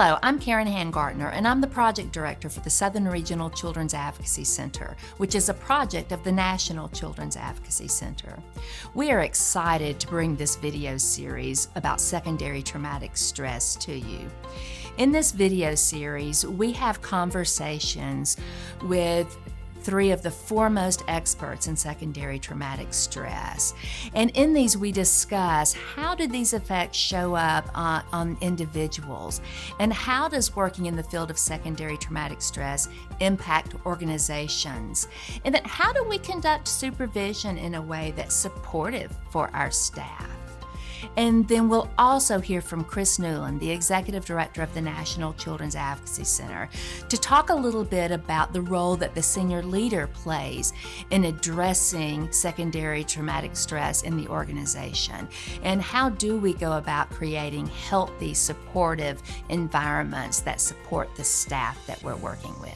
Hello, I'm Karen Hangartner, and I'm the Project Director for the Southern Regional Children's Advocacy Center, which is a project of the National Children's Advocacy Center. We are excited to bring this video series about secondary traumatic stress to you. In this video series, we have conversations with three of the foremost experts in secondary traumatic stress. And in these, we discuss how do these effects show up on individuals, and how does working in the field of secondary traumatic stress impact organizations, and then how do we conduct supervision in a way that's supportive for our staff. And then we'll also hear from Chris Newland, the Executive Director of the National Children's Advocacy Center, to talk a little bit about the role that the senior leader plays in addressing secondary traumatic stress in the organization, and how do we go about creating healthy, supportive environments that support the staff that we're working with.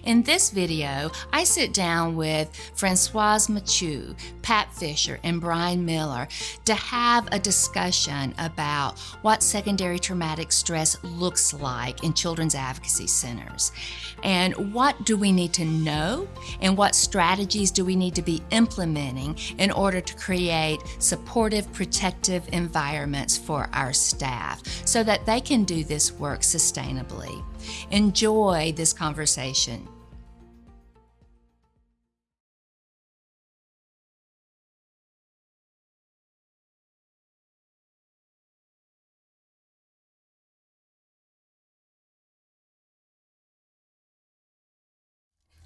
In this video, I sit down with Françoise Mathieu, Pat Fisher, and Brian Miller to have a discussion about what secondary traumatic stress looks like in children's advocacy centers, and what do we need to know, and what strategies do we need to be implementing in order to create supportive, protective environments for our staff so that they can do this work sustainably. Enjoy this conversation.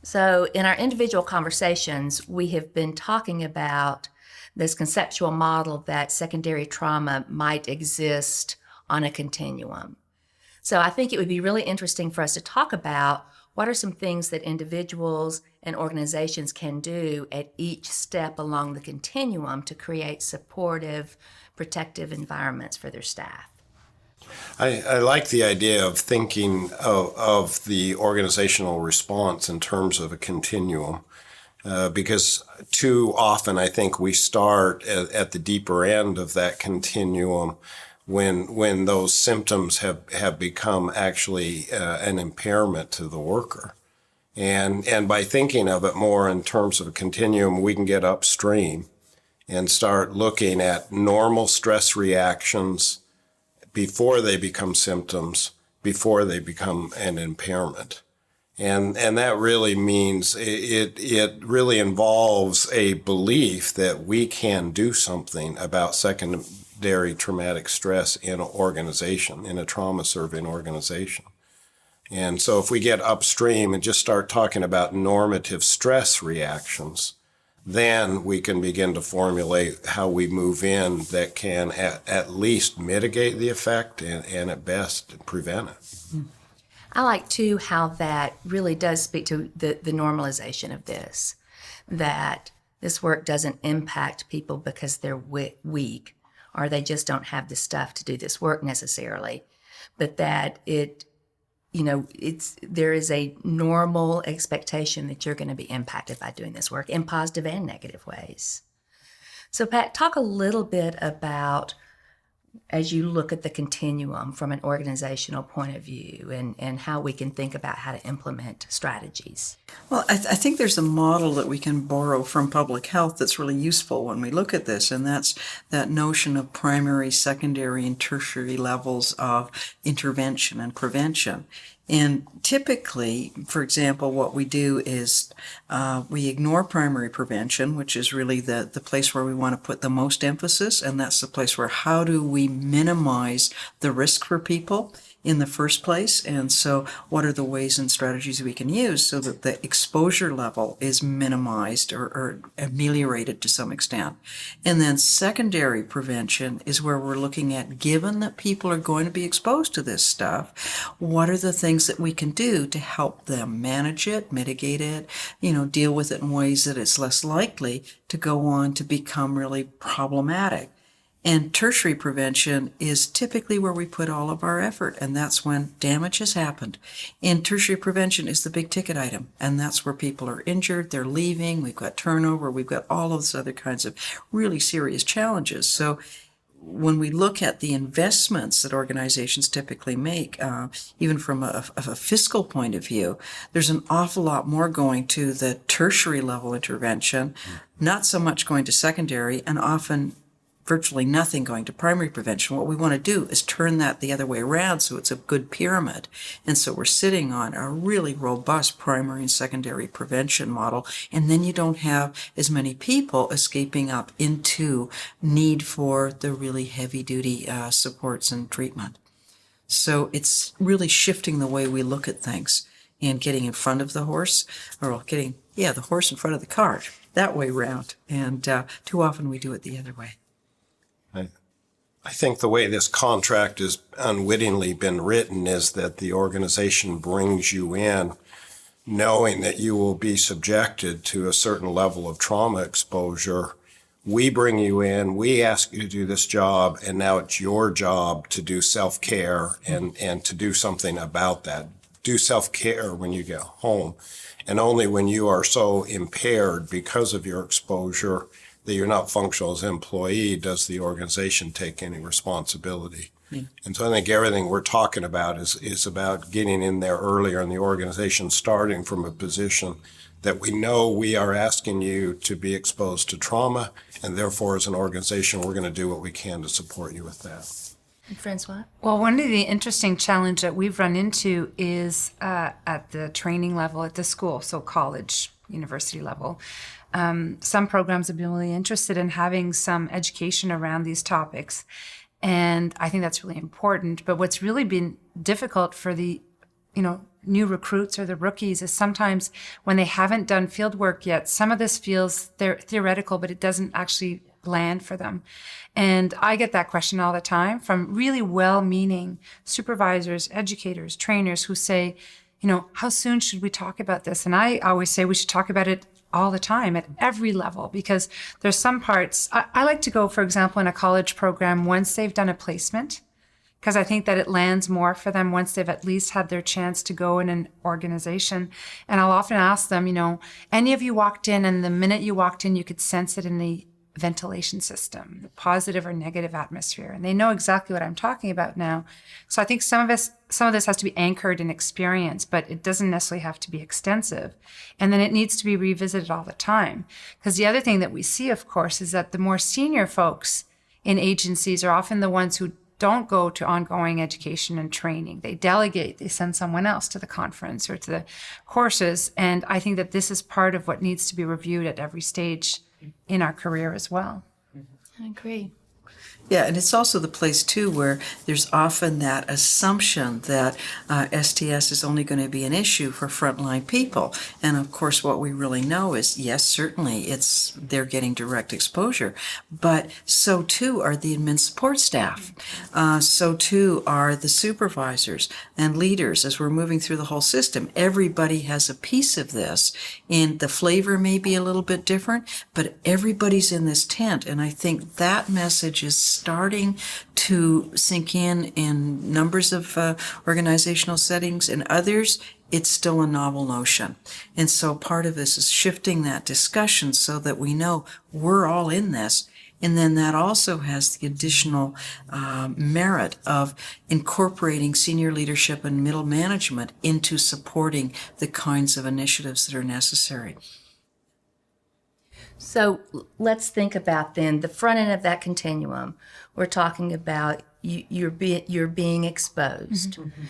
So in our individual conversations, we have been talking about this conceptual model that secondary trauma might exist on a continuum. So I think it would be really interesting for us to talk about what are some things that individuals and organizations can do at each step along the continuum to create supportive, protective environments for their staff. I like the idea of thinking of the organizational response in terms of a continuum, because too often I think we start at the deeper end of that continuum when those symptoms have become actually an impairment to the worker. And by thinking of it more in terms of a continuum, we can get upstream and start looking at normal stress reactions before they become symptoms, before they become an impairment. And that really means it really involves a belief that we can do something about secondary traumatic stress in an organization, in a trauma-serving organization. And so if we get upstream and just start talking about normative stress reactions, then we can begin to formulate how we move in that can at least mitigate the effect and at best prevent it. I like too how that really does speak to the normalization of this, that this work doesn't impact people because they're weak or they just don't have the stuff to do this work necessarily, but that there is a normal expectation that you're going to be impacted by doing this work in positive and negative ways. So Pat, talk a little bit about, as you look at the continuum from an organizational point of view, and how we can think about how to implement strategies. Well, I think there's a model that we can borrow from public health that's really useful when we look at this, and that's that notion of primary, secondary, and tertiary levels of intervention and prevention. And typically, for example, what we do is we ignore primary prevention, which is really the place where we want to put the most emphasis, and that's the place where how do we minimize the risk for people in the first place. And so what are the ways and strategies we can use so that the exposure level is minimized or ameliorated to some extent. And then secondary prevention is where we're looking at, given that people are going to be exposed to this stuff, what are the things that we can do to help them manage it, mitigate it, deal with it in ways that it's less likely to go on to become really problematic. And tertiary prevention is typically where we put all of our effort, and that's when damage has happened. And tertiary prevention is the big ticket item, and that's where people are injured, they're leaving, we've got turnover, we've got all of those other kinds of really serious challenges. So when we look at the investments that organizations typically make, even from a fiscal point of view, there's an awful lot more going to the tertiary level intervention, not so much going to secondary, and often virtually nothing going to primary prevention. What we want to do is turn that the other way around so it's a good pyramid. And so we're sitting on a really robust primary and secondary prevention model, and then you don't have as many people escaping up into need for the really heavy-duty supports and treatment. So it's really shifting the way we look at things and getting in front of the horse, or getting, the horse in front of the cart, that way round. And too often we do it the other way. I think the way this contract has unwittingly been written is that the organization brings you in knowing that you will be subjected to a certain level of trauma exposure. We bring you in, we ask you to do this job, and now it's your job to do self-care and to do something about that. Do self-care when you get home. And only when you are so impaired because of your exposure that you're not functional as an employee does the organization take any responsibility. And so I think everything we're talking about is about getting in there earlier in the organization, starting from a position that we know we are asking you to be exposed to trauma, and therefore as an organization we're going to do what we can to support you with that. Françoise? Well, one of the interesting challenges that we've run into is at the training level at the school, so college, university level. Some programs have been really interested in having some education around these topics, and I think that's really important. But what's really been difficult for the, new recruits or the rookies is sometimes when they haven't done field work yet, some of this feels theoretical, but it doesn't actually land for them. And I get that question all the time from really well-meaning supervisors, educators, trainers who say, how soon should we talk about this? And I always say we should talk about it all the time at every level, because there's some parts. I like to go, for example, in a college program once they've done a placement, because I think that it lands more for them once they've at least had their chance to go in an organization. And I'll often ask them, any of you walked in and the minute you walked in, you could sense it in the ventilation system, the positive or negative atmosphere. And they know exactly what I'm talking about now. So I think some of this has to be anchored in experience, but it doesn't necessarily have to be extensive. And then it needs to be revisited all the time. Because the other thing that we see, of course, is that the more senior folks in agencies are often the ones who don't go to ongoing education and training. They delegate, they send someone else to the conference or to the courses. And I think that this is part of what needs to be reviewed at every stage in our career as well. I agree. Yeah, and it's also the place, too, where there's often that assumption that STS is only going to be an issue for frontline people. And, of course, what we really know is, yes, certainly they're getting direct exposure, but so, too, are the admin support staff. So, too, are the supervisors and leaders as we're moving through the whole system. Everybody has a piece of this, and the flavor may be a little bit different, but everybody's in this tent, and I think that message is starting to sink in numbers of organizational settings. In others, it's still a novel notion. And so part of this is shifting that discussion so that we know we're all in this. And then that also has the additional merit of incorporating senior leadership and middle management into supporting the kinds of initiatives that are necessary. So let's think about then the front end of that continuum. We're talking about you're being exposed. Mm-hmm.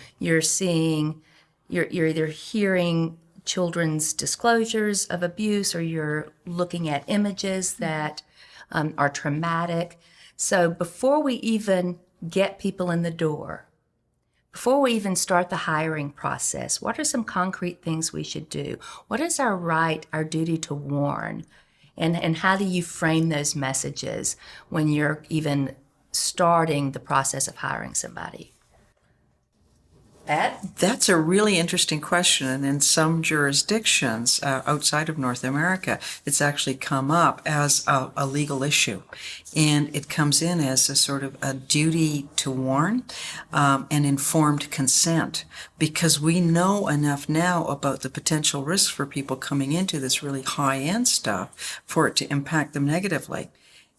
You're either hearing children's disclosures of abuse, or you're looking at images that are traumatic. So before we even get people in the door, before we even start the hiring process, what are some concrete things we should do? What is our right, our duty to warn? And how do you frame those messages when you're even starting the process of hiring somebody? Pat? That's a really interesting question, and in some jurisdictions outside of North America, it's actually come up as a legal issue, and it comes in as a sort of a duty to warn and informed consent, because we know enough now about the potential risks for people coming into this really high-end stuff for it to impact them negatively.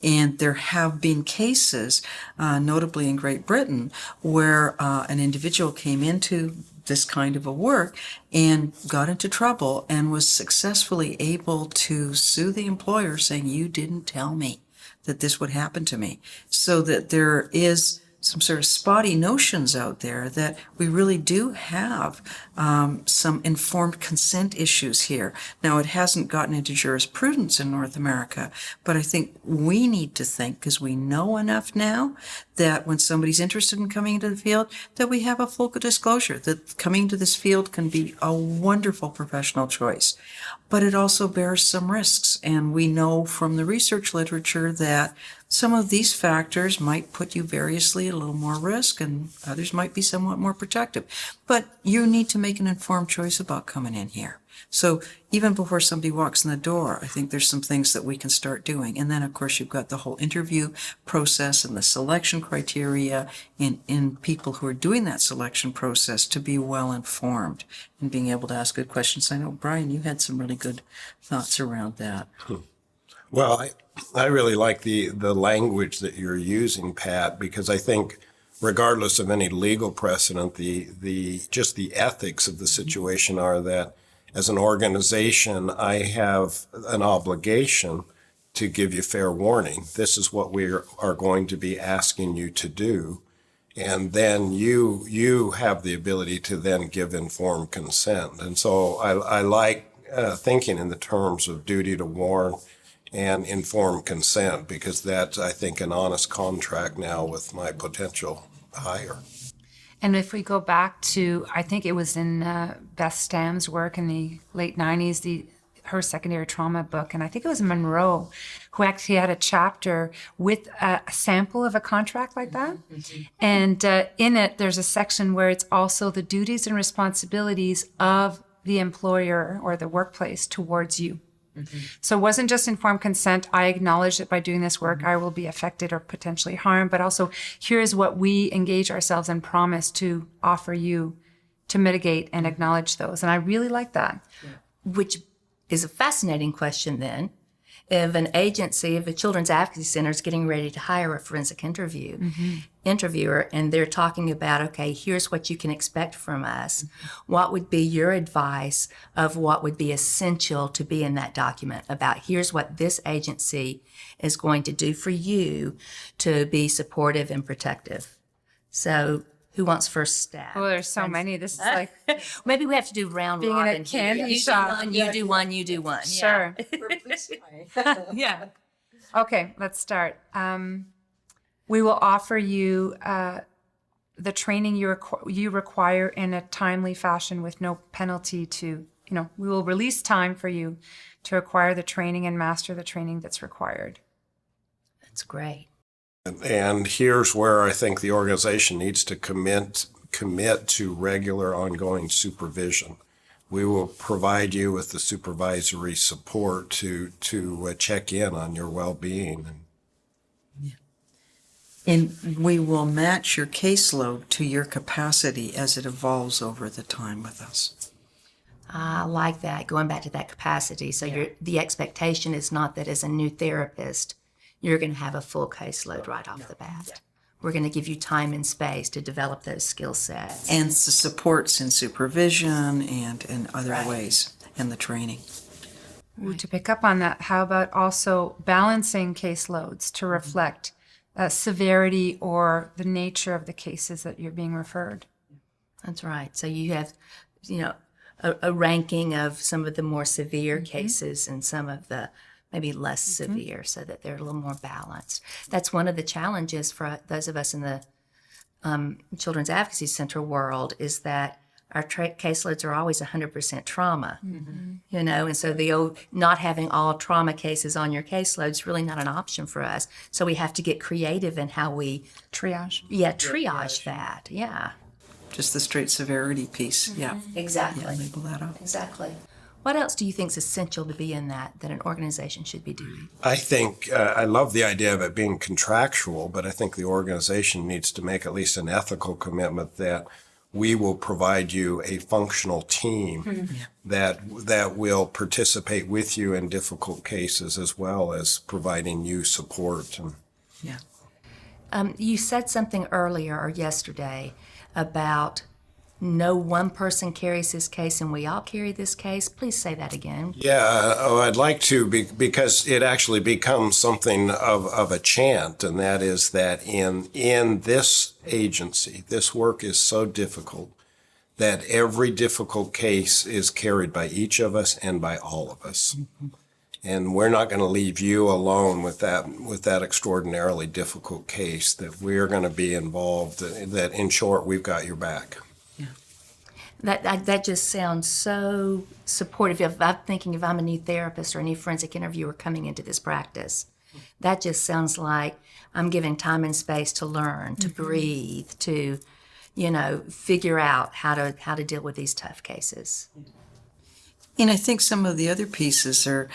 And there have been cases, notably in Great Britain, where an individual came into this kind of a work and got into trouble and was successfully able to sue the employer saying, you didn't tell me that this would happen to me. So that there is some sort of spotty notions out there that we really do have some informed consent issues here. Now, it hasn't gotten into jurisprudence in North America, but I think we need to think, because we know enough now, that when somebody's interested in coming into the field, that we have a full disclosure, that coming to this field can be a wonderful professional choice. But it also bears some risks, and we know from the research literature that some of these factors might put you variously at a little more risk, and others might be somewhat more protective. But you need to make an informed choice about coming in here. So even before somebody walks in the door, I think there's some things that we can start doing. And then, of course, you've got the whole interview process and the selection criteria in people who are doing that selection process to be well informed and being able to ask good questions. I know, Brian, you had some really good thoughts around that. Well, I really like the language that you're using, Pat, because I think regardless of any legal precedent, just the ethics of the situation are that as an organization, I have an obligation to give you fair warning. This is what we are going to be asking you to do. And then you have the ability to then give informed consent. And so I like thinking in the terms of duty to warn and informed consent, because that's, I think, an honest contract now with my potential hire. And if we go back to, I think it was in Beth Stam's work in the late 90s, her secondary trauma book, and I think it was Monroe, who actually had a chapter with a sample of a contract like that. Mm-hmm. And in it, there's a section where it's also the duties and responsibilities of the employer or the workplace towards you. Mm-hmm. So it wasn't just informed consent. I acknowledge that by doing this work, I will be affected or potentially harmed, but also here's what we engage ourselves and promise to offer you to mitigate and acknowledge those. And I really like that. Yeah. Which is a fascinating question then. If an agency, if a children's advocacy center is getting ready to hire a forensic interviewer, and they're talking about, okay, here's what you can expect from us, what would be your advice of what would be essential to be in that document about here's what this agency is going to do for you to be supportive and protective? So who wants first stab? Oh, there's so many. This is like maybe we have to do round being robin. in a candy you shop. do one, you do one, you do one. Sure. Yeah. Yeah. Okay, let's start. We will offer you the training you require in a timely fashion with no penalty to, we will release time for you to acquire the training and master the training that's required. That's great. And here's where I think the organization needs to commit to regular ongoing supervision. We will provide you with the supervisory support to check in on your well-being. And we will match your caseload to your capacity as it evolves over the time with us. I like that, going back to that capacity. So the expectation is not that as a new therapist, you're going to have a full caseload right off the bat. Yeah. We're going to give you time and space to develop those skill sets. And the supports in supervision and in other ways, and the training. Ooh, to pick up on that, how about also balancing caseloads to reflect severity or the nature of the cases that you're being referred? That's right. So you have, a ranking of some of the more severe cases and some of the maybe less severe, so that they're a little more balanced. That's one of the challenges for those of us in the Children's Advocacy Center world, is that our caseloads are always 100% trauma, and so the old not having all trauma cases on your caseload is really not an option for us. So we have to get creative in how we triage. Yeah, triage that. Yeah. Just the straight severity piece. Yeah. Exactly. Yeah, label that up. Exactly. What else do you think is essential to be in that an organization should be doing? I think I love the idea of it being contractual, but I think the organization needs to make at least an ethical commitment that we will provide you a functional team that will participate with you in difficult cases as well as providing you support. Yeah. You said something earlier or yesterday about no one person carries this case and we all carry this case. Please say that again. Yeah, I'd like to because it actually becomes something of a chant, and that is that in this agency, this work is so difficult that every difficult case is carried by each of us and by all of us. And we're not going to leave you alone with that extraordinarily difficult case, that we're going to be involved, that in short, we've got your back. That just sounds so supportive. If I'm thinking if I'm a new therapist or a new forensic interviewer coming into this practice, that just sounds like I'm giving time and space to learn, to breathe, to, figure out how to deal with these tough cases. And I think some of the other pieces are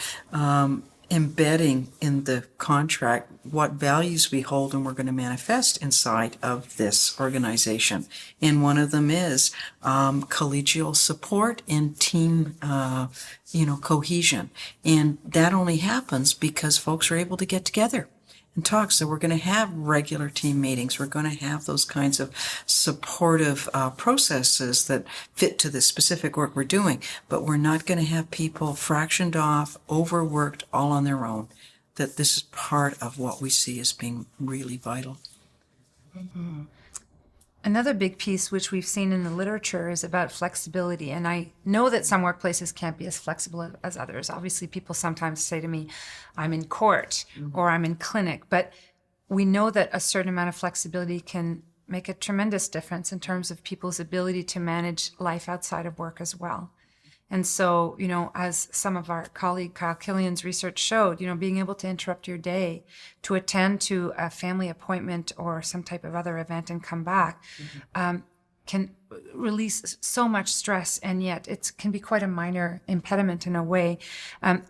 embedding in the contract what values we hold and we're going to manifest inside of this organization. And one of them is collegial support and team, cohesion. And that only happens because folks are able to get together and talk. So we're going to have regular team meetings. We're going to have those kinds of supportive processes that fit to the specific work we're doing. But we're not going to have people fractioned off, overworked, all on their own. That this is part of what we see as being really vital. Mm-hmm. Another big piece which we've seen in the literature is about flexibility. And I know that some workplaces can't be as flexible as others. Obviously, people sometimes say to me, I'm in court or I'm in clinic. But we know that a certain amount of flexibility can make a tremendous difference in terms of people's ability to manage life outside of work as well. And so, as some of our colleague Kyle Killian's research showed, being able to interrupt your day to attend to a family appointment or some type of other event and come back can release so much stress, and yet it can be quite a minor impediment in a way.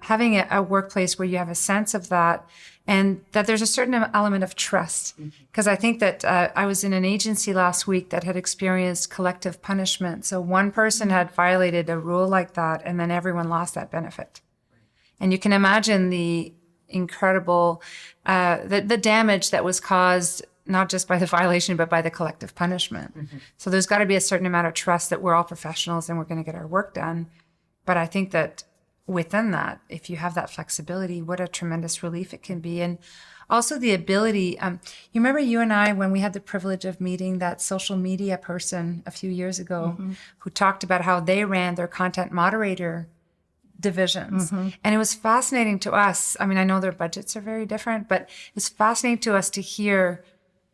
Having a workplace where you have a sense of that and that there's a certain element of trust. Because I think that I was in an agency last week that had experienced collective punishment. So one person had violated a rule like that, and then everyone lost that benefit. And you can imagine the incredible, the damage that was caused not just by the violation, but by the collective punishment. So there's got to be a certain amount of trust that we're all professionals and we're going to get our work done. But I think that within that, if you have that flexibility, what a tremendous relief it can be. And also the ability, you remember you and I, when we had the privilege of meeting that social media person a few years ago, who talked about how they ran their content moderator divisions. And it was fascinating to us. I mean, I know their budgets are very different, but it's fascinating to us to hear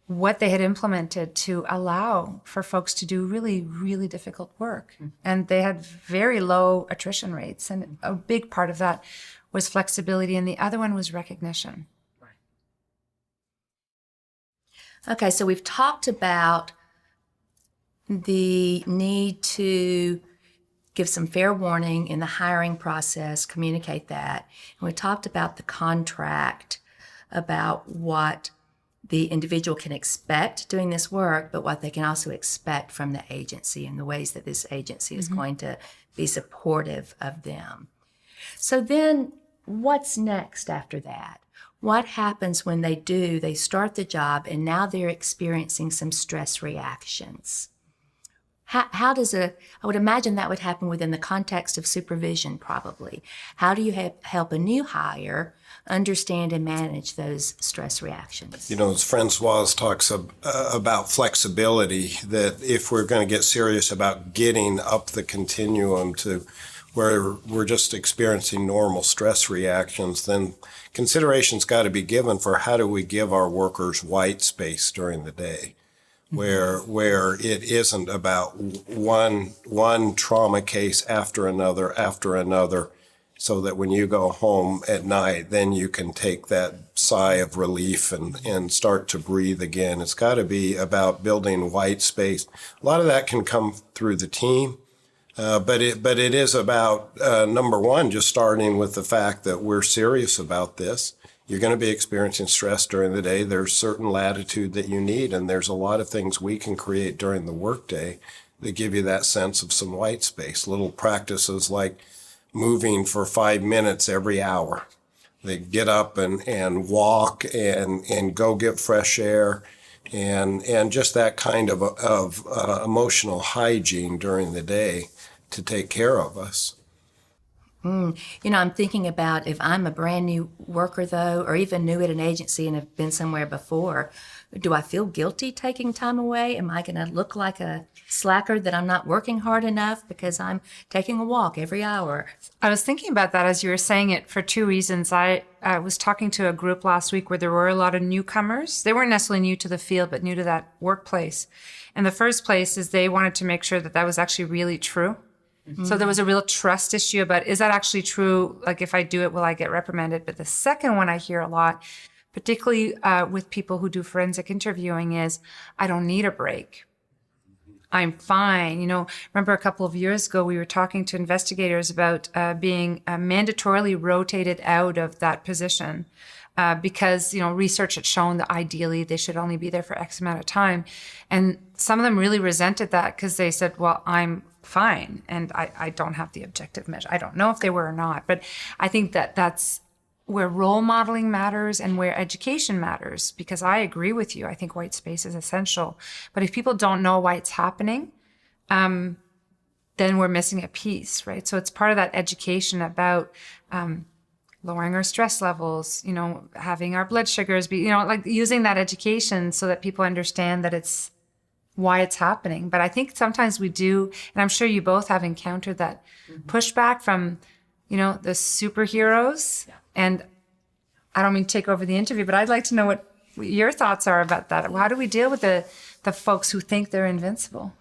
what they had implemented to allow for folks to do really, really difficult work. And they had very low attrition rates. And a big part of that was flexibility. And the other one was recognition. Okay, so we've talked about the need to give some fair warning in the hiring process, communicate that. And we talked about the contract, about what the individual can expect doing this work, but what they can also expect from the agency and the ways that this agency is going to be supportive of them. So then what's next after that? What happens when they start the job and now they're experiencing some stress reactions? How does I would imagine that would happen within the context of supervision probably. How do you help a new hire understand and manage those stress reactions? As Françoise talks about flexibility, that if we're going to get serious about getting up the continuum to where we're just experiencing normal stress reactions, then consideration's got to be given for how do we give our workers white space during the day, where it isn't about one trauma case after another, so that when you go home at night, then you can take that sigh of relief and start to breathe again. It's got to be about building white space. A lot of that can come through the team, but it is about, number one, just starting with the fact that we're serious about this. You're going to be experiencing stress during the day. There's certain latitude that you need, and there's a lot of things we can create during the workday that give you that sense of some white space. Little practices like moving for 5 minutes every hour. They get up and walk and go get fresh air and just that kind of emotional hygiene during the day to take care of us. You know, I'm thinking about if I'm a brand new worker, though, or even new at an agency and have been somewhere before, do I feel guilty taking time away? Am I going to look like a slacker that I'm not working hard enough because I'm taking a walk every hour? I was thinking about that as you were saying it for two reasons. I was talking to a group last week where there were a lot of newcomers. They weren't necessarily new to the field, but new to that workplace. And the first place is they wanted to make sure that that was actually really true. Mm-hmm. So there was a real trust issue about, is that actually true? Like, if I do it, will I get reprimanded? But the second one I hear a lot, particularly with people who do forensic interviewing, is, I don't need a break. I'm fine. You know, remember a couple of years ago, we were talking to investigators about being mandatorily rotated out of that position because, you know, research had shown that ideally they should only be there for X amount of time. And some of them really resented that because they said, well, I'm fine. And I don't have the objective measure. I don't know if they were or not. But I think that that's where role modeling matters and where education matters, because I agree with you. I think white space is essential. But if people don't know why it's happening, then we're missing a piece, right? So it's part of that education about lowering our stress levels, you know, having our blood sugars be, you know, like using that education so that people understand that it's why it's happening. But I think sometimes we do, and I'm sure you both have encountered that pushback from, you know, the superheroes. Yeah. And I don't mean to take over the interview, but I'd like to know what your thoughts are about that. How do we deal with the folks who think they're invincible?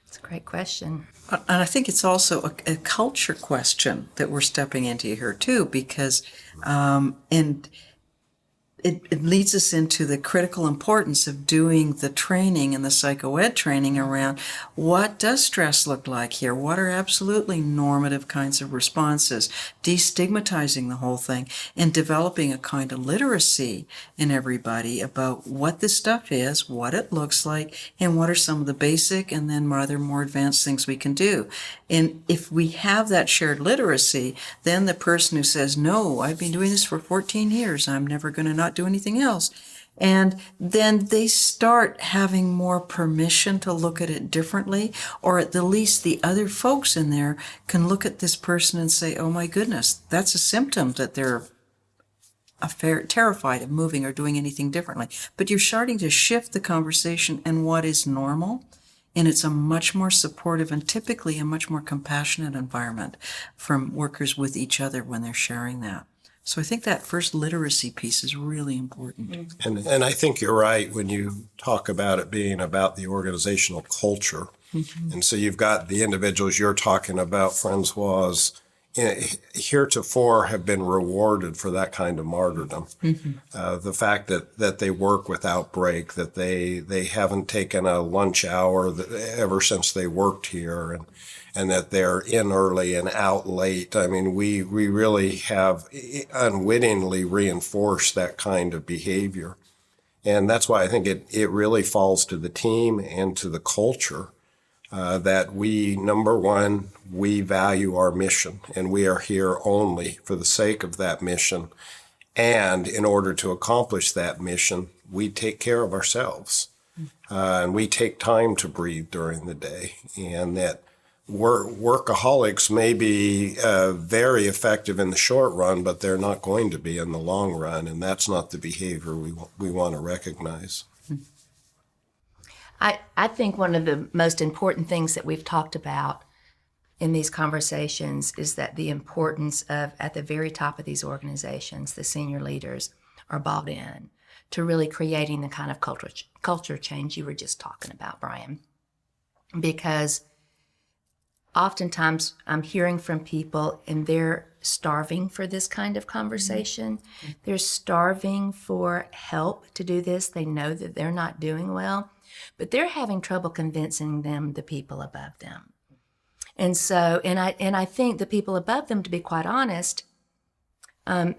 It's a great question. And I think it's also a culture question that we're stepping into here too, because and it leads us into the critical importance of doing the training and the psychoed training around what does stress look like here? What are absolutely normative kinds of responses? Destigmatizing the whole thing and developing a kind of literacy in everybody about what this stuff is, what it looks like, and what are some of the basic and then rather more advanced things we can do. And if we have that shared literacy, then the person who says, no, I've been doing this for 14 years, I'm never going to not do anything else. And then they start having more permission to look at it differently, or at the least the other folks in there can look at this person and say, oh my goodness, that's a symptom that they're terrified of moving or doing anything differently. But you're starting to shift the conversation and what is normal. And it's a much more supportive and typically a much more compassionate environment from workers with each other when they're sharing that. So I think that first literacy piece is really important. And I think you're right when you talk about it being about the organizational culture. Mm-hmm. And so you've got the individuals you're talking about, Françoise, heretofore have been rewarded for that kind of martyrdom. Mm-hmm. The fact that they work without break, that they haven't taken a lunch hour ever since they worked here, and that they're in early and out late. I mean, we really have unwittingly reinforced that kind of behavior. And that's why I think it really falls to the team and to the culture that we, number one, we value our mission, and we are here only for the sake of that mission. And in order to accomplish that mission, we take care of ourselves. And we take time to breathe during the day. And that workaholics may be very effective in the short run, but they're not going to be in the long run. And that's not the behavior we want to recognize. I think one of the most important things that we've talked about in these conversations is that the importance of, at the very top of these organizations, the senior leaders are bought in to really creating the kind of culture change you were just talking about, Brian. Because oftentimes I'm hearing from people and they're starving for this kind of conversation. Mm-hmm. They're starving for help to do this. They know that they're not doing well, but they're having trouble convincing the people above them. And so, and I think the people above them, to be quite honest,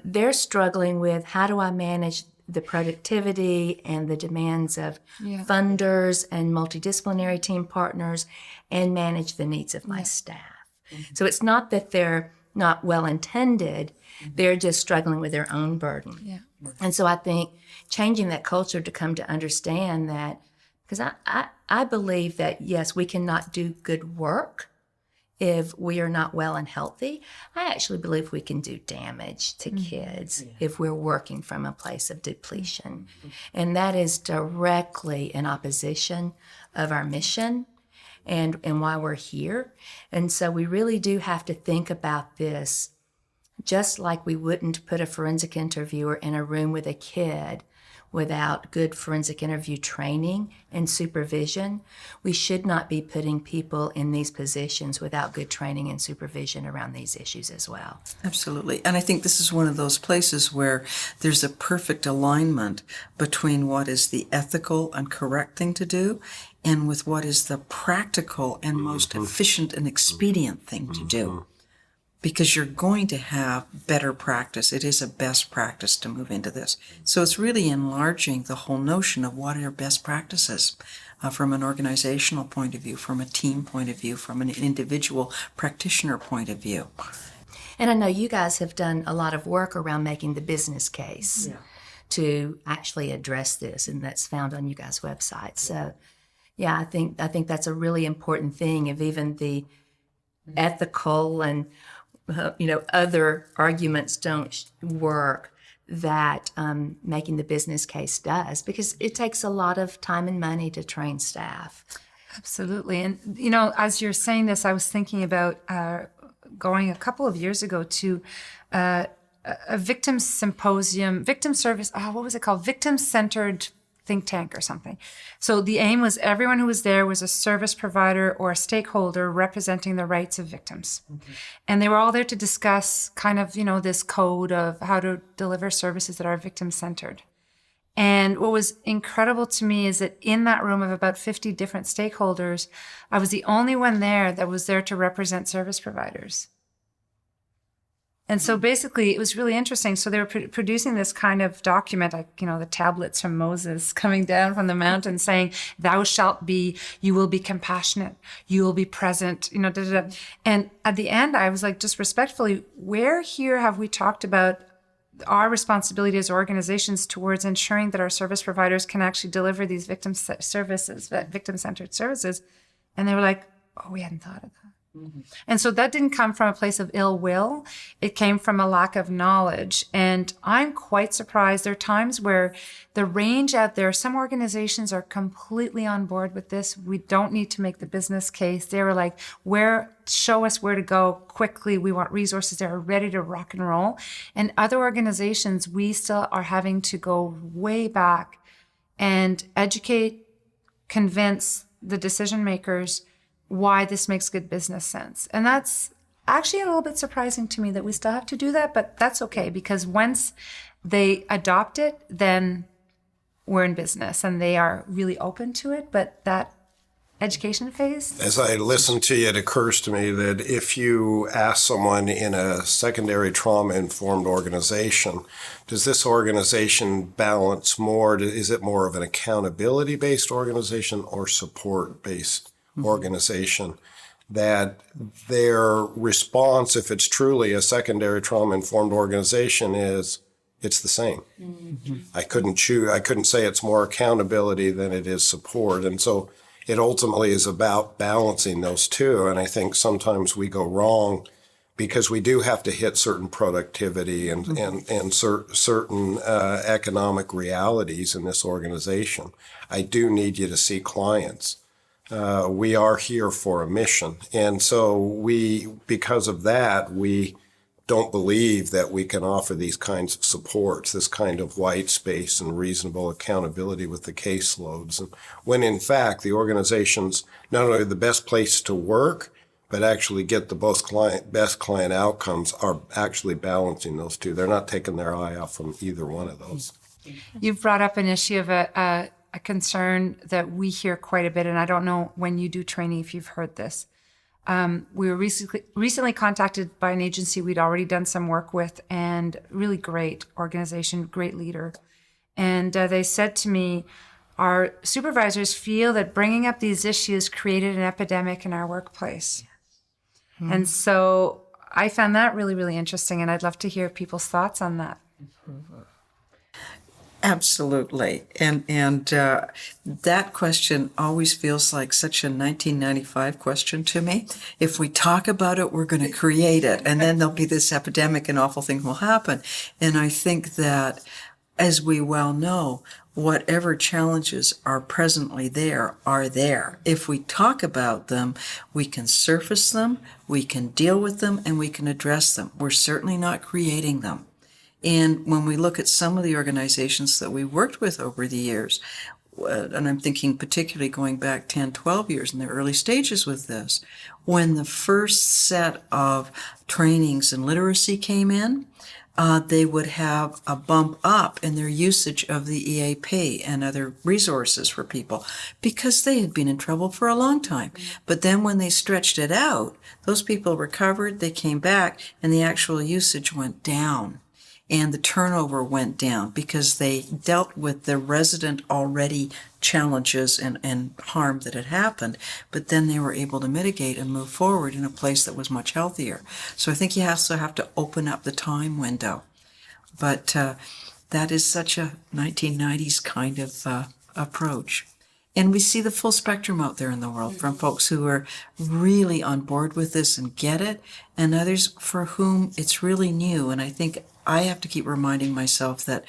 they're struggling with, how do I manage the productivity and the demands of funders and multidisciplinary team partners and manage the needs of my staff. So it's not that they're not well intended, they're just struggling with their own burden. Yeah. And so I think changing that culture to come to understand that, because I believe that, yes, we cannot do good work if we are not well and healthy. I actually believe we can do damage to kids if we're working from a place of depletion. And that is directly in opposition of our mission and why we're here. And so we really do have to think about this just like we wouldn't put a forensic interviewer in a room with a kid without good forensic interview training and supervision. We should not be putting people in these positions without good training and supervision around these issues as well. Absolutely. And I think this is one of those places where there's a perfect alignment between what is the ethical and correct thing to do and with what is the practical and most efficient and expedient thing to do. Because you're going to have better practice. It is a best practice to move into this. So it's really enlarging the whole notion of what are best practices from an organizational point of view, from a team point of view, from an individual practitioner point of view. And I know you guys have done a lot of work around making the business case to actually address this, and that's found on you guys' website. So, yeah, I think that's a really important thing. If even the ethical and other arguments don't work, that making the business case does, because it takes a lot of time and money to train staff. Absolutely. And, as you're saying this, I was thinking about going a couple of years ago to a victim symposium, victim service, what was it called? Victim-centered think tank or something. So the aim was everyone who was there was a service provider or a stakeholder representing the rights of victims. And they were all there to discuss kind of, this code of how to deliver services that are victim-centered. And what was incredible to me is that in that room of about 50 different stakeholders, I was the only one there that was there to represent service providers. And so basically, it was really interesting. So they were producing this kind of document, like, the tablets from Moses coming down from the mountain saying, thou shalt be, you will be compassionate, you will be present, And at the end, I was like, just respectfully, where here have we talked about our responsibility as organizations towards ensuring that our service providers can actually deliver these victim-centered services? And they were like, oh, we hadn't thought of that. And so that didn't come from a place of ill will. It came from a lack of knowledge. And I'm quite surprised. There are times where the range out there, some organizations are completely on board with this. We don't need to make the business case. They were like, show us where to go quickly. We want resources that are ready to rock and roll. And other organizations, we still are having to go way back and educate, convince the decision makers why this makes good business sense. And that's actually a little bit surprising to me that we still have to do that, but that's okay, because once they adopt it, then we're in business and they are really open to it. But that education phase. As I listen to you, it occurs to me that if you ask someone in a secondary trauma-informed organization, does this organization balance more? Is it more of an accountability-based organization or support-based organization, that their response, if it's truly a secondary trauma-informed organization, is it's the same. I couldn't say it's more accountability than it is support. And so it ultimately is about balancing those two. And I think sometimes we go wrong because we do have to hit certain productivity and certain economic realities in this organization. I do need you to see clients. We are here for a mission. And so because of that, we don't believe that we can offer these kinds of supports, this kind of white space and reasonable accountability with the caseloads. And when in fact, the organization's not only the best place to work, but actually get the best client outcomes are actually balancing those two. They're not taking their eye off from either one of those. You've brought up an issue of a concern that we hear quite a bit, and I don't know when you do training if you've heard this. We were recently contacted by an agency we'd already done some work with, and really great organization, great leader. And they said to me, our supervisors feel that bringing up these issues created an epidemic in our workplace. Mm-hmm. And so I found that really, really interesting, and I'd love to hear people's thoughts on that. Absolutely. And that question always feels like such a 1995 question to me. If we talk about it, we're going to create it, and then there'll be this epidemic and awful things will happen. And I think that, as we well know, whatever challenges are presently there are there. If we talk about them, we can surface them, we can deal with them, and we can address them. We're certainly not creating them. And when we look at some of the organizations that we worked with over the years, and I'm thinking particularly going back 10, 12 years in the early stages with this, when the first set of trainings and literacy came in, they would have a bump up in their usage of the EAP and other resources for people because they had been in trouble for a long time. But then when they stretched it out, those people recovered, they came back, and the actual usage went down. And the turnover went down because they dealt with the resident already challenges and harm that had happened, but then they were able to mitigate and move forward in a place that was much healthier. So I think you also have to open up the time window. But that is such a 1990s kind of approach. And we see the full spectrum out there in the world, from folks who are really on board with this and get it, and others for whom it's really new. And I think I have to keep reminding myself that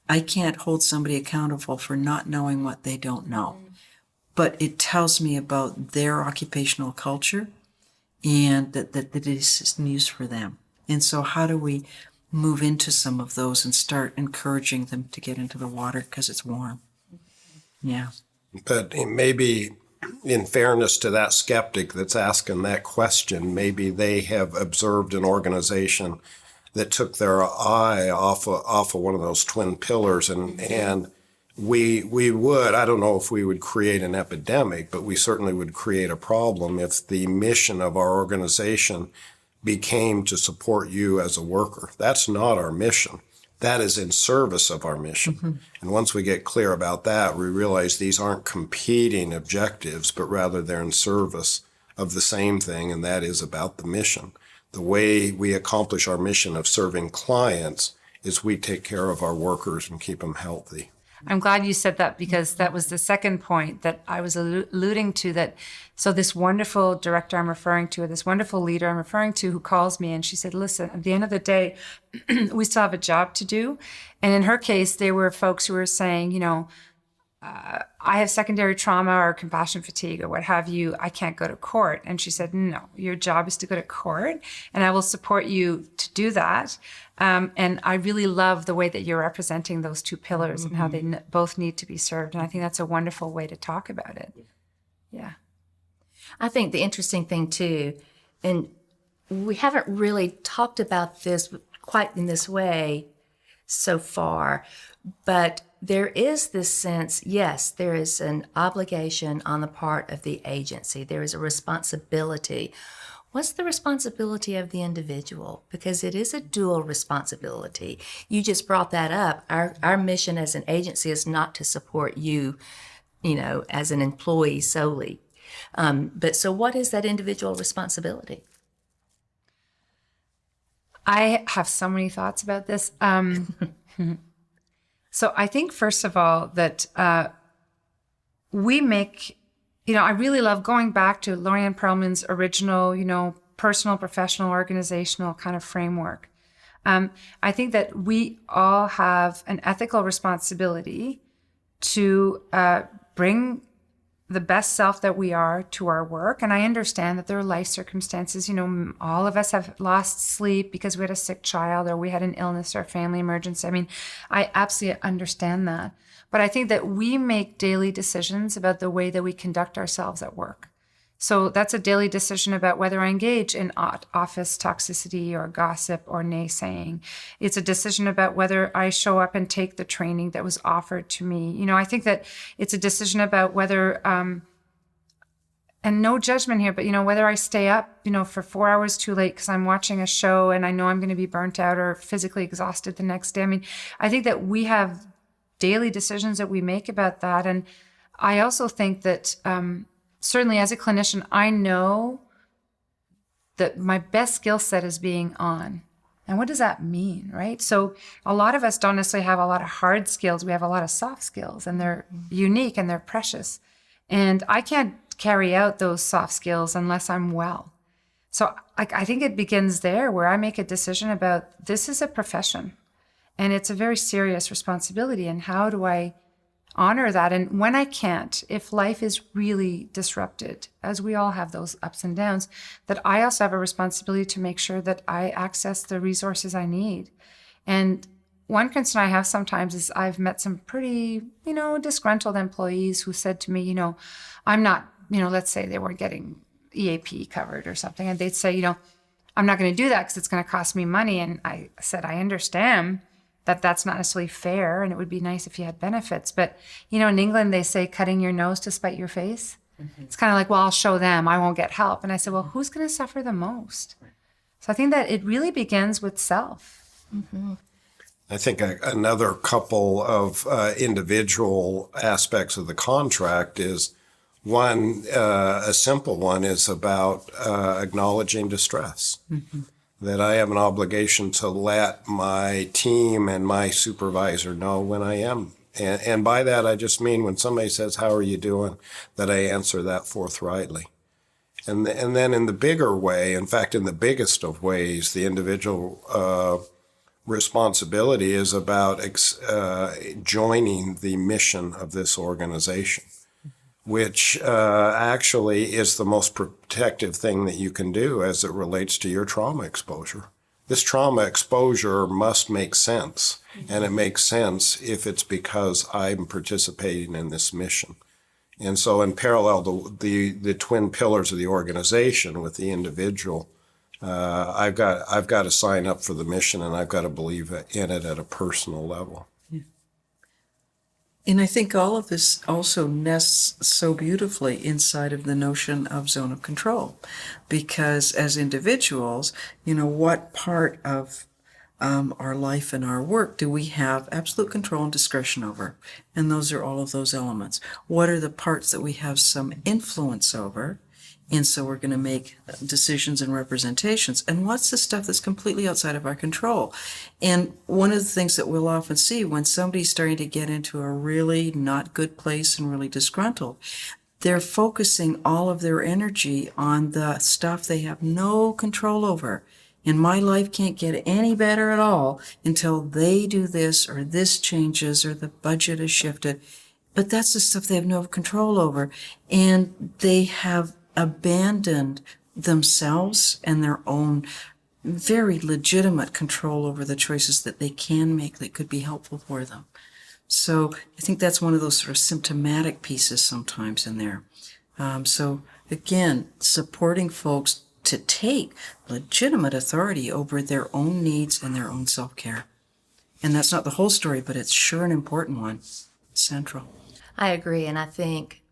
I can't hold somebody accountable for not knowing what they don't know. But it tells me about their occupational culture and that it is news for them. And so how do we move into some of those and start encouraging them to get into the water because it's warm? Yeah. But maybe, in fairness to that skeptic that's asking that question, maybe they have observed an organization that took their eye off of one of those twin pillars, and we would, I don't know if we would create an epidemic, but we certainly would create a problem if the mission of our organization became to support you as a worker. That's not our mission. That is in service of our mission. Mm-hmm. And once we get clear about that, we realize these aren't competing objectives, but rather they're in service of the same thing, and that is about the mission. The way we accomplish our mission of serving clients is we take care of our workers and keep them healthy. I'm glad you said that, because that was the second point that I was alluding to, that so this wonderful director I'm referring to, or this wonderful leader I'm referring to, who calls me and she said, listen, at the end of the day, we still have a job to do. And in her case, there were folks who were saying, you know, I have secondary trauma or compassion fatigue or what have you. I can't go to court. And she said, no, your job is to go to court, and I will support you to do that. And I really love the way that you're representing those two pillars, mm-hmm. and how they both need to be served. And I think that's a wonderful way to talk about it. Yeah. I think the interesting thing too, and we haven't really talked about this quite in this way so far, but there is this sense, yes, there is an obligation on the part of the agency. There is a responsibility. What's the responsibility of the individual? Because it is a dual responsibility. You just brought that up. Our mission as an agency is not to support you, you know, as an employee solely. But so what is that individual responsibility? I have so many thoughts about this. So I think, first of all, that we make, you know, I really love going back to Lorianne Perlman's original, you know, personal, professional, organizational kind of framework. I think that we all have an ethical responsibility to bring the best self that we are to our work. And I understand that there are life circumstances, you know, all of us have lost sleep because we had a sick child, or we had an illness or a family emergency. I mean, I absolutely understand that. But I think that we make daily decisions about the way that we conduct ourselves at work. So that's a daily decision about whether I engage in office toxicity or gossip or naysaying. It's a decision about whether I show up and take the training that was offered to me. You know, I think that it's a decision about whether, and no judgment here, but, you know, whether I stay up, you know, for 4 hours too late because I'm watching a show and I know I'm going to be burnt out or physically exhausted the next day. I mean, I think that we have daily decisions that we make about that. And I also think that certainly as a clinician, I know that my best skill set is being on. And what does that mean, right? So a lot of us don't necessarily have a lot of hard skills. We have a lot of soft skills, and they're unique and they're precious. And I can't carry out those soft skills unless I'm well. So I think it begins there, where I make a decision about, this is a profession and it's a very serious responsibility. And how do I honor that? And when I can't, if life is really disrupted, as we all have those ups and downs, that I also have a responsibility to make sure that I access the resources I need. And one concern I have sometimes is I've met some pretty, disgruntled employees who said to me, I'm not, let's say they weren't getting EAP covered or something. And they'd say, I'm not going to do that because it's going to cost me money. And I said, I understand that that's not necessarily fair, and it would be nice if you had benefits. But, in England, they say cutting your nose to spite your face. Mm-hmm. It's kind of like, well, I'll show them, I won't get help. And I said, well, who's going to suffer the most? So I think that it really begins with self. Mm-hmm. I think another couple of individual aspects of the contract is one, a simple one is about acknowledging distress. Mm-hmm. That I have an obligation to let my team and my supervisor know when I am. And by that, I just mean when somebody says, how are you doing, that I answer that forthrightly. And then in the bigger way, in fact, in the biggest of ways, the individual responsibility is about joining the mission of this organization, which actually is the most protective thing that you can do as it relates to your trauma exposure. This trauma exposure must make sense, and it makes sense if it's because I'm participating in this mission. And so in parallel, the twin pillars of the organization with the individual, I've got to sign up for the mission, and I've got to believe in it at a personal level. And I think all of this also nests so beautifully inside of the notion of zone of control, because as individuals, what part of our life and our work do we have absolute control and discretion over? And those are all of those elements. What are the parts that we have some influence over? And so we're going to make decisions and representations. And what's the stuff that's completely outside of our control? And one of the things that we'll often see when somebody's starting to get into a really not good place and really disgruntled, they're focusing all of their energy on the stuff they have no control over. And my life can't get any better at all until they do this, or this changes, or the budget is shifted. But that's the stuff they have no control over. And they have abandoned themselves and their own very legitimate control over the choices that they can make that could be helpful for them. So I think that's one of those sort of symptomatic pieces sometimes in there. So again, supporting folks to take legitimate authority over their own needs and their own self-care. And that's not the whole story, but it's sure an important one. It's central. I agree, and I think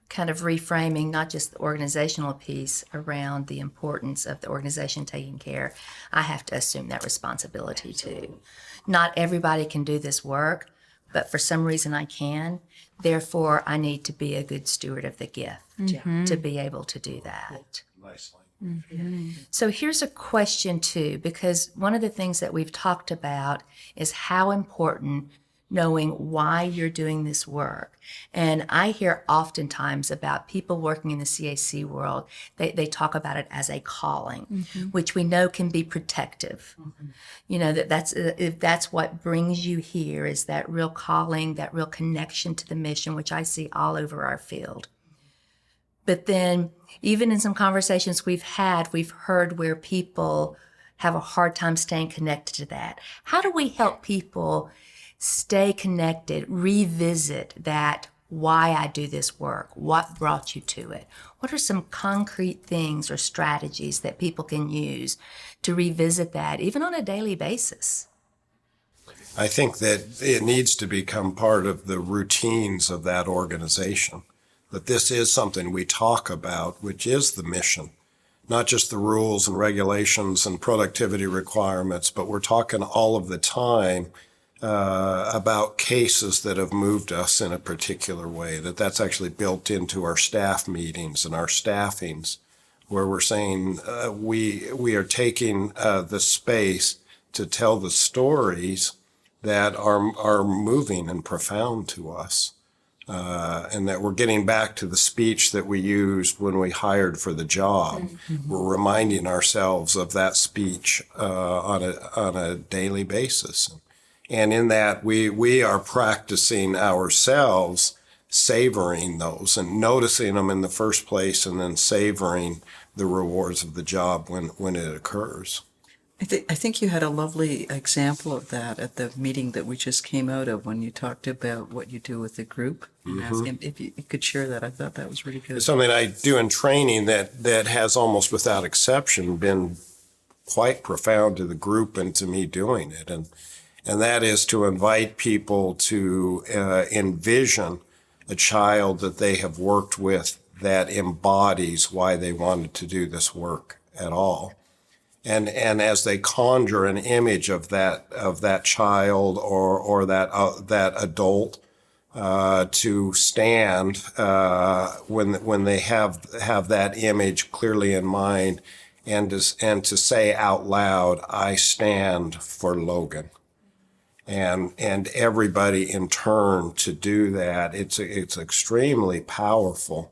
kind of reframing not just the organizational piece around the importance of the organization taking care, I have to assume that responsibility too. Not everybody can do this work, but for some reason I can. Therefore, I need to be a good steward of the gift to be able to do that. Nicely. Mm-hmm. So here's a question too, because one of the things that we've talked about is how important knowing why you're doing this work. And I hear oftentimes about people working in the CAC world, they talk about it as a calling, which we know can be protective. If that's what brings you here, is that real calling, that real connection to the mission, which I see all over our field. But then even in some conversations we've heard where people have a hard time staying connected to that. How do we help people stay connected, revisit that, why I do this work, what brought you to it? What are some concrete things or strategies that people can use to revisit that, even on a daily basis? I think that it needs to become part of the routines of that organization, that this is something we talk about, which is the mission, not just the rules and regulations and productivity requirements, but we're talking all of the time about cases that have moved us in a particular way, that's actually built into our staff meetings and our staffings, where we're saying we are taking the space to tell the stories that are moving and profound to us. And that we're getting back to the speech that we used when we hired for the job. Mm-hmm. We're reminding ourselves of that speech on a daily basis. And in that, we are practicing ourselves savoring those and noticing them in the first place, and then savoring the rewards of the job when it occurs. I think you had a lovely example of that at the meeting that we just came out of, when you talked about what you do with the group. And asking if you could share that. I thought that was really good. It's something I do in training that has almost without exception been quite profound to the group and to me doing it. And that is to invite people to envision a child that they have worked with that embodies why they wanted to do this work at all. And as they conjure an image of that child or that adult to stand when they have that image clearly in mind, and to say out loud, "I stand for Logan," and everybody in turn to do that. It's extremely powerful.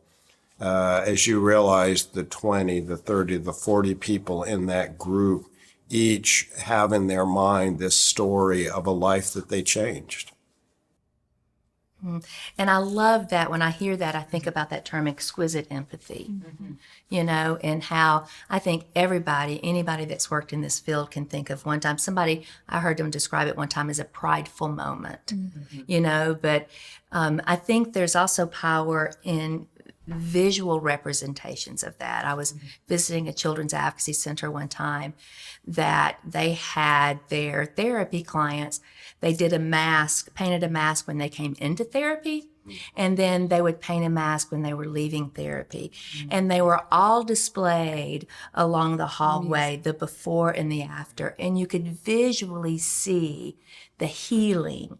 As you realize, the 20, the 30, the 40 people in that group each have in their mind this story of a life that they changed. And I love that. When I hear that, I think about that term exquisite empathy, and how I think anybody that's worked in this field can think of one time. I heard them describe it one time as a prideful moment, but I think there's also power in visual representations of that. I was visiting a children's advocacy center one time that they had their therapy clients. They painted a mask when they came into therapy, and then they would paint a mask when they were leaving therapy. And they were all displayed along the hallway, the before and the after. And you could visually see the healing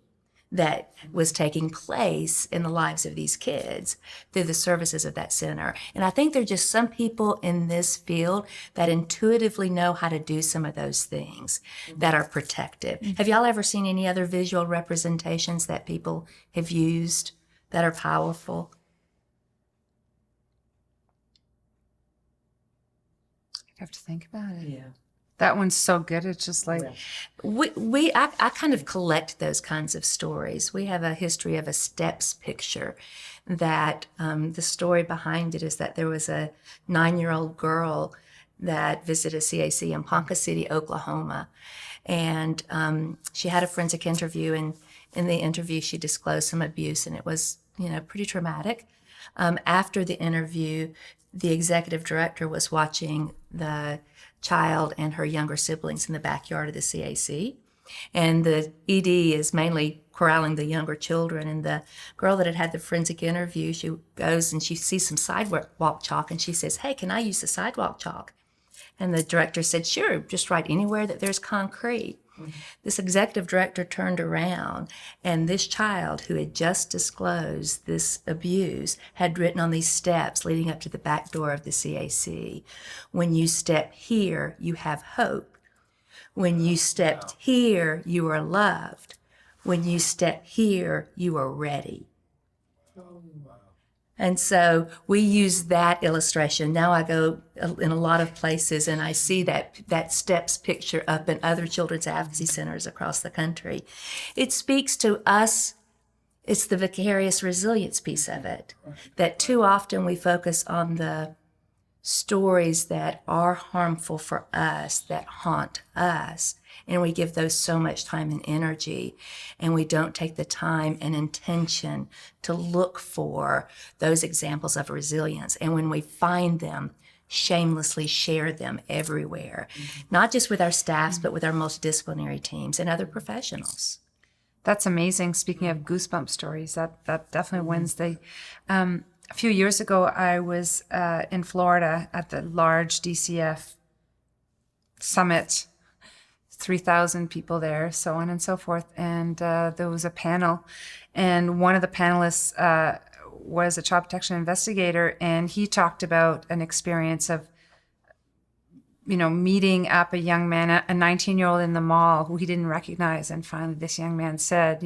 that was taking place in the lives of these kids through the services of that center. And I think there are just some people in this field that intuitively know how to do some of those things that are protective. Have y'all ever seen any other visual representations that people have used that are powerful? I have to think about it. Yeah. That one's so good. It's just like, I kind of collect those kinds of stories. We have a history of a steps picture that the story behind it is that there was a 9-year-old girl that visited CAC in Ponca City, Oklahoma. And she had a forensic interview, and in the interview she disclosed some abuse, and it was, pretty traumatic. After the interview, the executive director was watching the child and her younger siblings in the backyard of the CAC. And the ED is mainly corralling the younger children. And the girl that had the forensic interview, she goes and she sees some sidewalk chalk, and she says, "Hey, can I use the sidewalk chalk?" And the director said, "Sure, just write anywhere that there's concrete." This executive director turned around, and this child who had just disclosed this abuse had written on these steps leading up to the back door of the CAC, "When you step here, you have hope. When you step here, you are loved. When you step here, you are ready." And so we use that illustration. Now I go in a lot of places and I see that steps picture up in other children's advocacy centers across the country. It speaks to us. It's the vicarious resilience piece of it, that too often we focus on the stories that are harmful for us, that haunt us, and we give those so much time and energy, and we don't take the time and intention to look for those examples of resilience. And when we find them, shamelessly share them everywhere, not just with our staffs, but with our multidisciplinary teams and other professionals. that's amazing. Speaking of goosebump stories, that definitely wins the... A few years ago, I was in Florida at the large DCF summit. 3,000 people there, so on and so forth. And there was a panel, and one of the panelists was a child protection investigator, and he talked about an experience of, meeting up a young man, a 19-year-old in the mall who he didn't recognize. And finally, this young man said,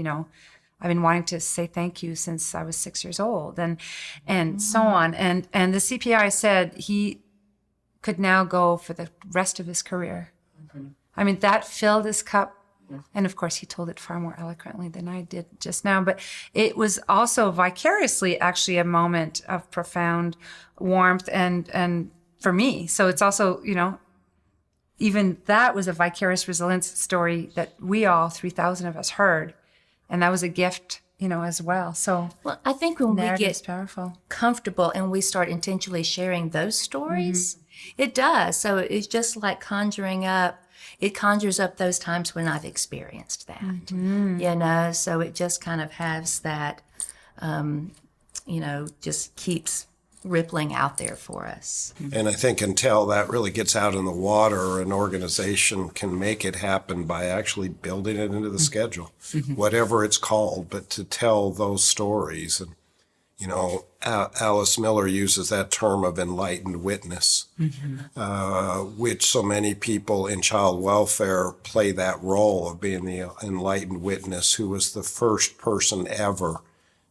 I've been wanting to say thank you since I was 6 years old, and so on. And the CPI said he could now go for the rest of his career. I mean, that filled his cup. And of course, he told it far more eloquently than I did just now. But it was also vicariously actually a moment of profound warmth and for me. So it's also, even that was a vicarious resilience story that we all, 3,000 of us, heard. And that was a gift, as well. So Well, I think when we narrative's get powerful. comfortable and we start intentionally sharing those stories, it does. So it's just like it conjures up those times when I've experienced that, so it just kind of has that, just keeps rippling out there for us. And I think until that really gets out in the water, an organization can make it happen by actually building it into the schedule, whatever it's called, but to tell those stories. And, Alice Miller uses that term of enlightened witness, which so many people in child welfare play that role of being the enlightened witness who was the first person ever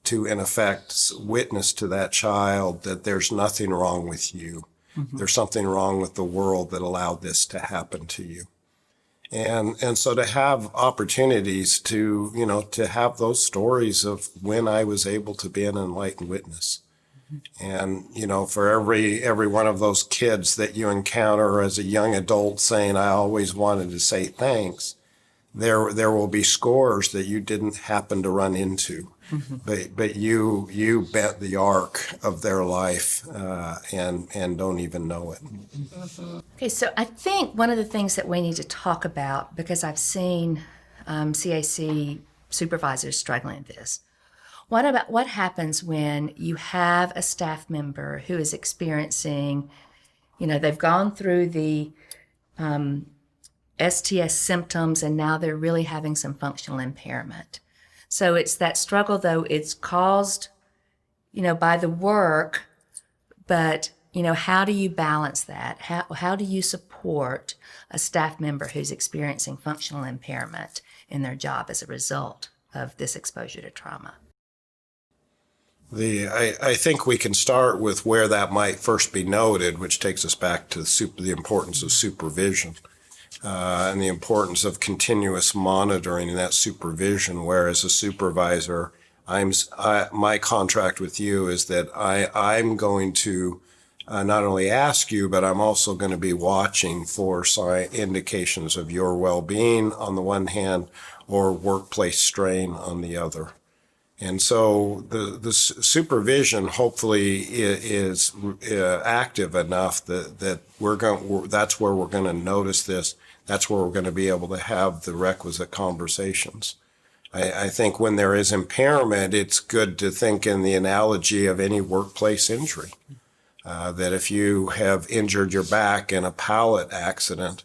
to, in effect, witness to that child that there's nothing wrong with you. There's something wrong with the world that allowed this to happen to you. And so to have opportunities to, to have those stories of when I was able to be an enlightened witness. And, for every one of those kids that you encounter as a young adult saying, I always wanted to say thanks, there will be scores that you didn't happen to run into. But you bent the arc of their life and don't even know it. Okay, so I think one of the things that we need to talk about, because I've seen CAC supervisors struggling with this, what happens when you have a staff member who is experiencing, they've gone through the STS symptoms and now they're really having some functional impairment. So it's that struggle, though it's caused, by the work, but, how do you balance that? How do you support a staff member who's experiencing functional impairment in their job as a result of this exposure to trauma? I think we can start with where that might first be noted, which takes us back to the importance of supervision. And the importance of continuous monitoring and that supervision, where as a supervisor, my contract with you is that I'm going to not only ask you, but I'm also going to be watching for indications of your well-being on the one hand, or workplace strain on the other. And so the supervision hopefully is active enough that that's where we're going to notice this. That's where we're going to be able to have the requisite conversations. I think when there is impairment, it's good to think in the analogy of any workplace injury. That if you have injured your back in a pallet accident,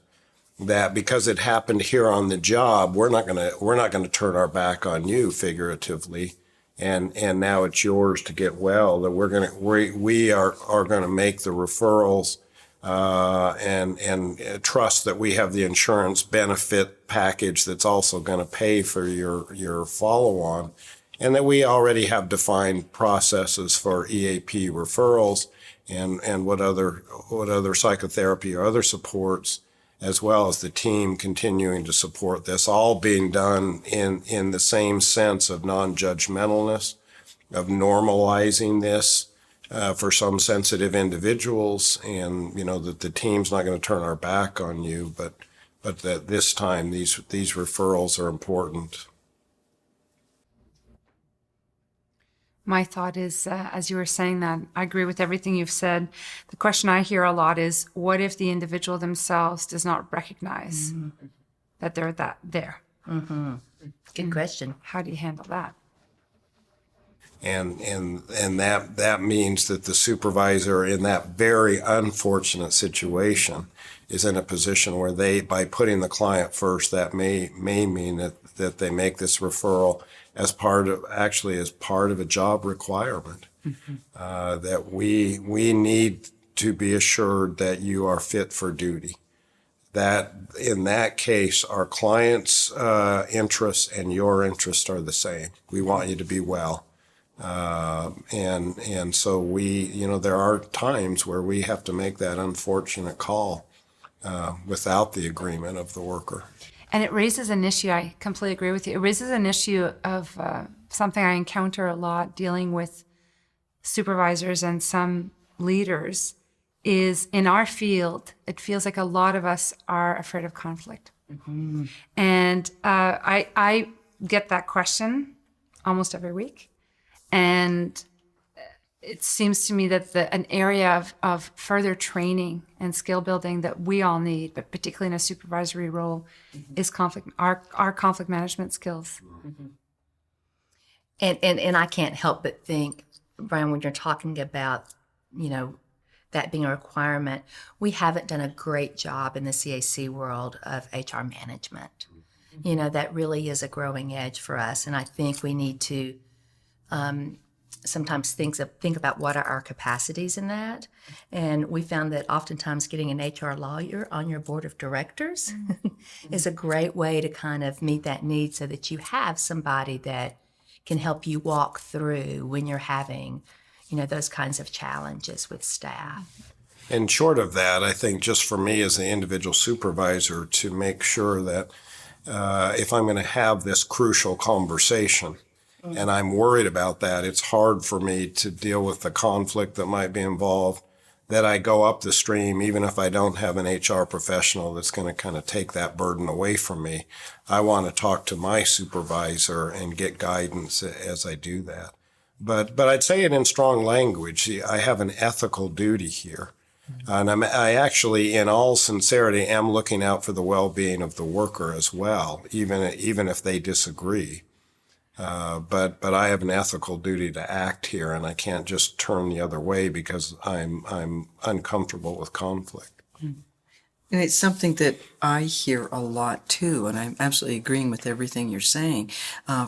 that because it happened here on the job, we're not going to turn our back on you figuratively, and now it's yours to get well. That we are going to make the referrals and trust that we have the insurance benefit package that's also going to pay for your follow-on, and that we already have defined processes for EAP referrals and what other psychotherapy or other supports, as well as the team continuing to support this, all being done in the same sense of non-judgmentalness, of normalizing this for some sensitive individuals, and that the team's not going to turn our back on you, but that this time these referrals are important. My thought is, as you were saying that, I agree with everything you've said. The question I hear a lot is, what if the individual themselves does not recognize that they're there? Good question. How do you handle that? And that means that the supervisor in that very unfortunate situation is in a position where they, by putting the client first, that may mean that they make this referral as part of a job requirement. That we need to be assured that you are fit for duty. That in that case, our client's interests and your interests are the same. We want you to be well. And so there are times where we have to make that unfortunate call without the agreement of the worker. And it raises an issue, I completely agree with you. It raises an issue of something I encounter a lot dealing with supervisors and some leaders is in our field, it feels like a lot of us are afraid of conflict. Mm-hmm. And I get that question almost every week. And it seems to me that an area of further training and skill building that we all need, but particularly in a supervisory role, is our conflict management skills. Mm-hmm. And I can't help but think, Brian, when you're talking about, that being a requirement, we haven't done a great job in the CAC world of HR management. That really is a growing edge for us. And I think we need to sometimes think about what are our capacities in that. And we found that oftentimes getting an HR lawyer on your board of directors is a great way to kind of meet that need so that you have somebody that can help you walk through when you're having those kinds of challenges with staff. And short of that, I think just for me as the individual supervisor to make sure that if I'm going to have this crucial conversation and I'm worried about that, it's hard for me to deal with the conflict that might be involved, that I go up the stream, even if I don't have an HR professional that's going to kind of take that burden away from me. I want to talk to my supervisor and get guidance as I do that. But I'd say it in strong language. I have an ethical duty here. And I actually, in all sincerity, am looking out for the well-being of the worker as well, even if they disagree. But I have an ethical duty to act here, and I can't just turn the other way because I'm uncomfortable with conflict. And it's something that I hear a lot too, and I'm absolutely agreeing with everything you're saying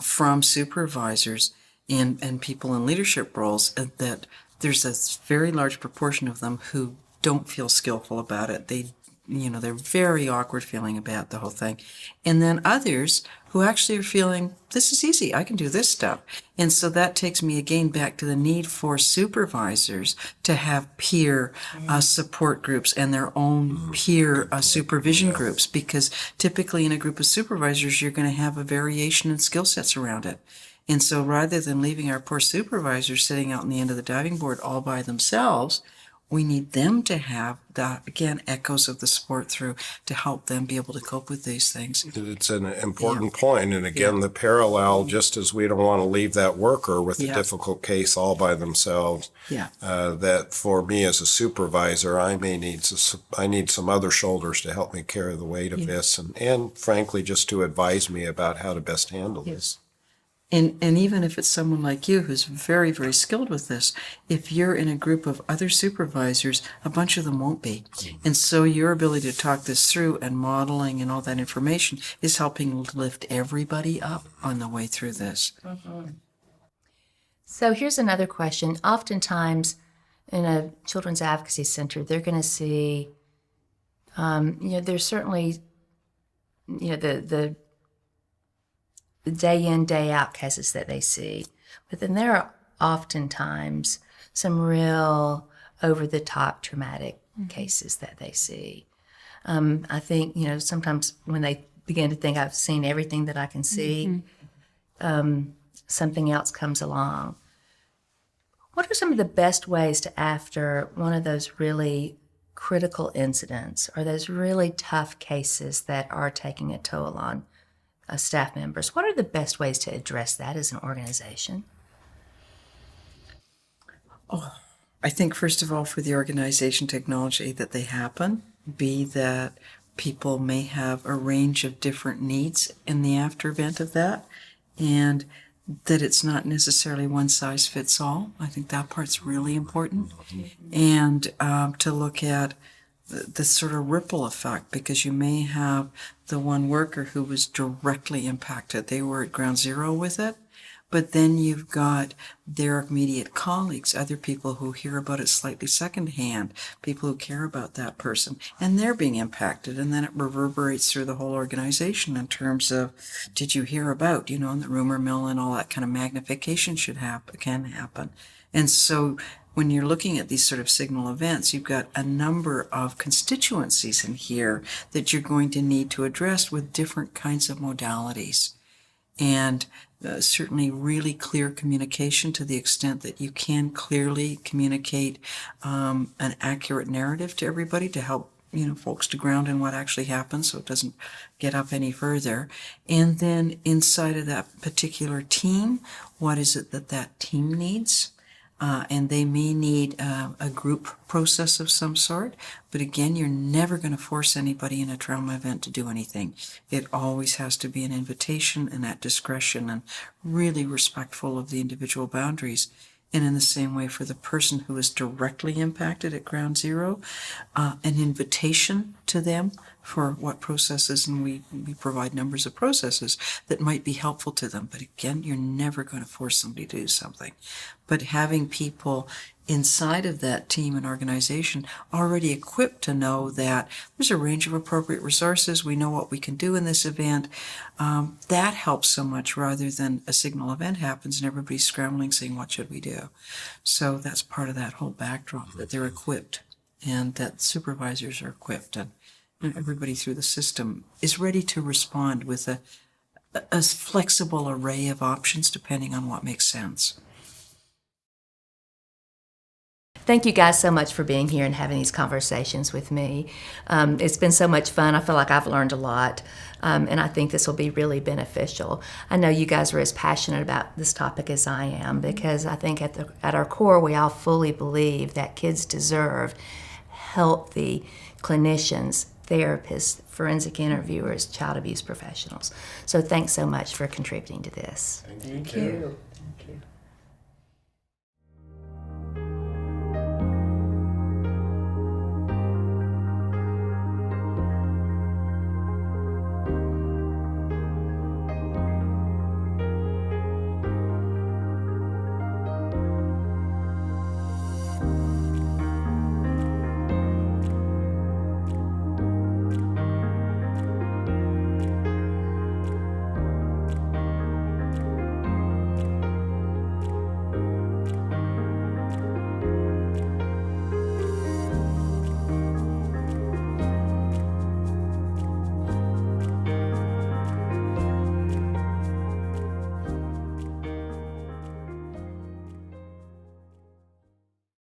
from supervisors and people in leadership roles, that there's a very large proportion of them who don't feel skillful about it. They're very awkward feeling about the whole thing. And then others who actually are feeling, this is easy, I can do this stuff. And so that takes me again back to the need for supervisors to have peer support groups and their own peer supervision groups, because typically in a group of supervisors, you're going to have a variation in skill sets around it. And so rather than leaving our poor supervisors sitting out on the end of the diving board all by themselves, we need them to have echoes of the support through to help them be able to cope with these things. It's an important point. And again, the parallel, just as we don't want to leave that worker with a difficult case all by themselves, that for me as a supervisor, I need some other shoulders to help me carry the weight of this and frankly, just to advise me about how to best handle this. And even if it's someone like you who's very, very skilled with this, if you're in a group of other supervisors, a bunch of them won't be. And so your ability to talk this through and modeling and all that information is helping lift everybody up on the way through this. Mm-hmm. So here's another question. Oftentimes in a children's advocacy center, they're going to see, there's certainly, the day in, day out cases that they see. But then there are oftentimes some real over-the-top traumatic cases that they see. I think, sometimes when they begin to think, I've seen everything that I can see, something else comes along. What are some of the best ways to, after one of those really critical incidents or those really tough cases that are taking a toll on staff members, what are the best ways to address that as an organization? I think, first of all, for the organization to acknowledge that they happen, B, that people may have a range of different needs in the after event of that, and that it's not necessarily one size fits all. I think that part's really important. And to look at the sort of ripple effect, because you may have the one worker who was directly impacted. They were at ground zero with it. But then you've got their immediate colleagues, other people who hear about it slightly secondhand, people who care about that person, and they're being impacted. And then it reverberates through the whole organization in terms of, did you hear about, and the rumor mill and all that kind of magnification can happen. And so when you're looking at these sort of signal events, you've got a number of constituencies in here that you're going to need to address with different kinds of modalities. And certainly really clear communication to the extent that you can clearly communicate an accurate narrative to everybody to help folks to ground in what actually happens so it doesn't get up any further. And then inside of that particular team, what is it that team needs? And they may need a group process of some sort. But again, you're never going to force anybody in a trauma event to do anything. It always has to be an invitation and at discretion and really respectful of the individual boundaries. And in the same way for the person who is directly impacted at ground zero, an invitation to them for what processes, and we provide numbers of processes that might be helpful to them. But again, you're never going to force somebody to do something. But having people inside of that team and organization already equipped to know that there's a range of appropriate resources, we know what we can do in this event, that helps so much rather than a signal event happens and everybody's scrambling saying, what should we do? So that's part of that whole backdrop, that they're equipped and that supervisors are equipped and everybody through the system is ready to respond with a flexible array of options depending on what makes sense. Thank you guys so much for being here and having these conversations with me. It's been so much fun. I feel like I've learned a lot, and I think this will be really beneficial. I know you guys are as passionate about this topic as I am, because I think at our core we all fully believe that kids deserve healthy clinicians, therapists, forensic interviewers, child abuse professionals. So thanks so much for contributing to this. Thank you. Thank you.